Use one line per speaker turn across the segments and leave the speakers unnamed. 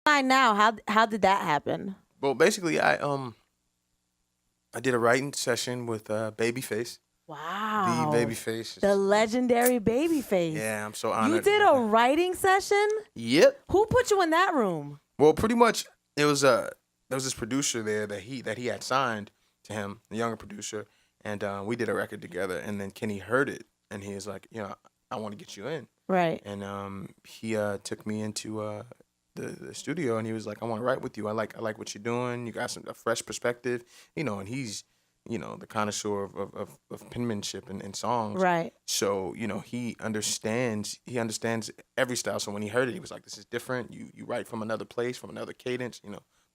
Now, how did that happen?
Well, basically, I did a writing session with Babyface.
Wow.
The Babyface.
The legendary Babyface.
Yeah, I'm so
You
honored.
did a writing session?
Yep.
Who put you in that room?
Well, pretty much it was there was this producer there that he had signed to him, a younger producer, and we did a record together. And then Kenny heard it, and he was like, I want to get you in.
Right.
And he took me into the studio, and he was like, I want to write with you. I like what you're doing. You got a fresh perspective, and he's the connoisseur of penmanship and songs.
Right.
So he understands every style. So when he heard it, he was like, this is different. You write from another place, from another cadence,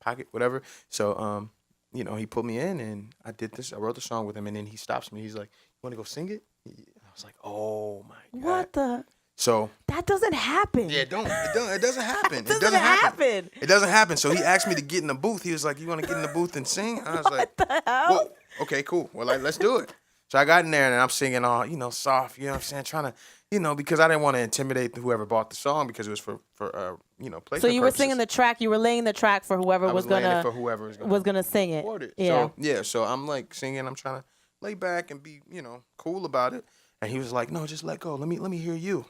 pocket, whatever. So he put me in, and I did this. I wrote the song with him, and then he stops me. He's like, you want to go sing it? I was like, oh my God.
What the?
So
that doesn't happen.
Yeah, it doesn't happen.
It doesn't happen.
It doesn't happen. So he asked me to get in the booth. He was like, you want to get in the booth and sing? I was like,
what the hell?
Whoa, okay, cool. Well, let's do it. So I got in there, and I'm singing all, soft, you know what I'm saying? Trying to, because I didn't want to intimidate whoever bought the song, because it was for placement
So you were
purposes.
singing the track, you were laying the track for whoever was gonna sing it.
Yeah. So I'm like singing, I'm trying to lay back and be, cool about it. And he was like, no, just let go. Let me hear you.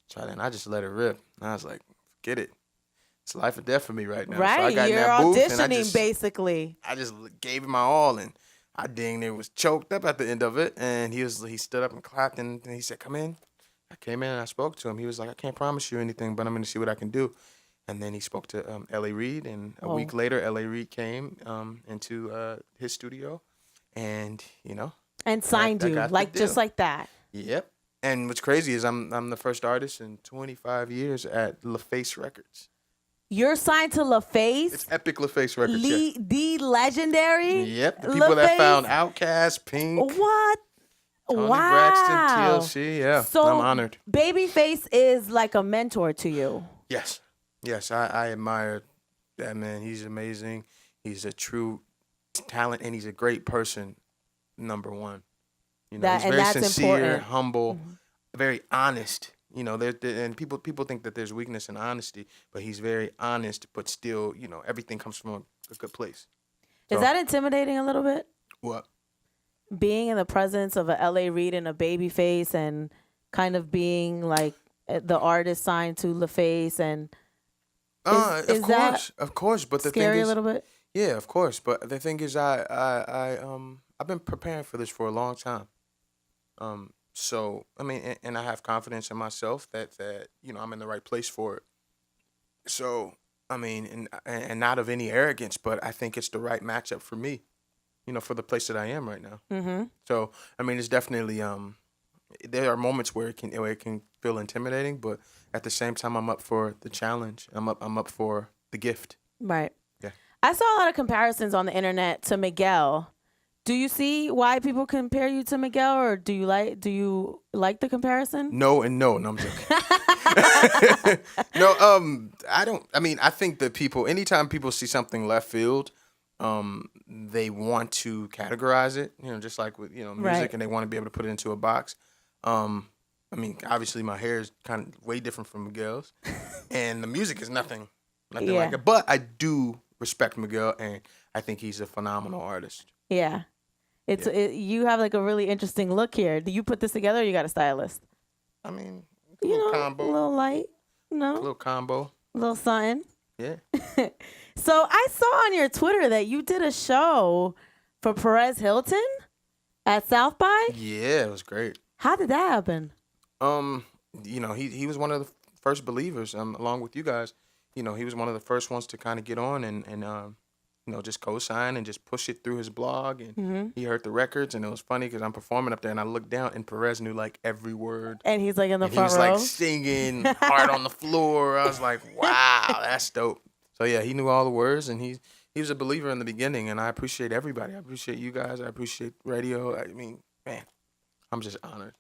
So then I just let it rip. And I was like, forget it. It's life or death for me right now.
Right,
so I got
you're
in that booth
auditioning basically.
I just gave it my all, and I dang near was choked up at the end of it. And he stood up and clapped, and he said, come in. I came in and I spoke to him. He was like, I can't promise you anything, but I'm going to see what I can do. And then he spoke to L.A. Reid, and a week later, L.A. Reid came into his studio, and
and signed you just like that.
Yep. And what's crazy is I'm the first artist in 25 years at LaFace Records.
You're signed to LaFace?
It's Epic LaFace Records.
The legendary?
Yep. The people that found Outkast, Pink.
What?
Tony
wow.
Braxton, TLC. Yeah.
So
I'm honored.
Babyface is like a mentor to you.
Yes. Yes. I admire that man. He's amazing. He's a true talent, and he's a great person, number one. He's very sincere, important. Humble, very honest. And people think that there's weakness in honesty, but he's very honest, but still, everything comes from a good place.
Is that intimidating a little bit?
What?
Being in the presence of a L.A. Reid and a Babyface, and kind of being like the artist signed to LaFace, and
of course. But the thing is,
scary a little bit.
Yeah, of course. But the thing is, I've been preparing for this for a long time. So I mean, and I have confidence in myself that I'm in the right place for it. So I mean, and not of any arrogance, but I think it's the right matchup for me, for the place that I am right now.
Mm-hmm.
So I mean, it's definitely there are moments where it can feel intimidating, but at the same time, I'm up for the challenge. I'm up for the gift.
Right.
Yeah.
I saw a lot of comparisons on the internet to Miguel. Do you see why people compare you to Miguel, or do you like the comparison?
No and no. No, I'm joking. No, I don't. I mean, I think that anytime people see something left field, they want to categorize it. Just like with music, right. And they want to be able to put it into a box. I mean, obviously, my hair is kind of way different from Miguel's, and the music is nothing like it. But I do respect Miguel, and I think he's a phenomenal artist.
Yeah. You have like a really interesting look here. Do you put this together, or you got a stylist?
I mean, a little combo.
A little light,
A little combo.
A little something.
Yeah.
So I saw on your Twitter that you did a show for Perez Hilton at South by.
Yeah, it was great.
How did that happen?
He was one of the first believers, along with you guys. He was one of the first ones to kind of get on and just co-sign and just push it through his blog. And he heard the records, and it was funny because I'm performing up there, and I looked down, and Perez knew like every word.
And he's like in the front row.
He was like singing hard on the floor. I was like, wow, that's dope. So yeah, he knew all the words, and he was a believer in the beginning, and I appreciate everybody. I appreciate you guys. I appreciate radio. I mean, man, I'm just honored.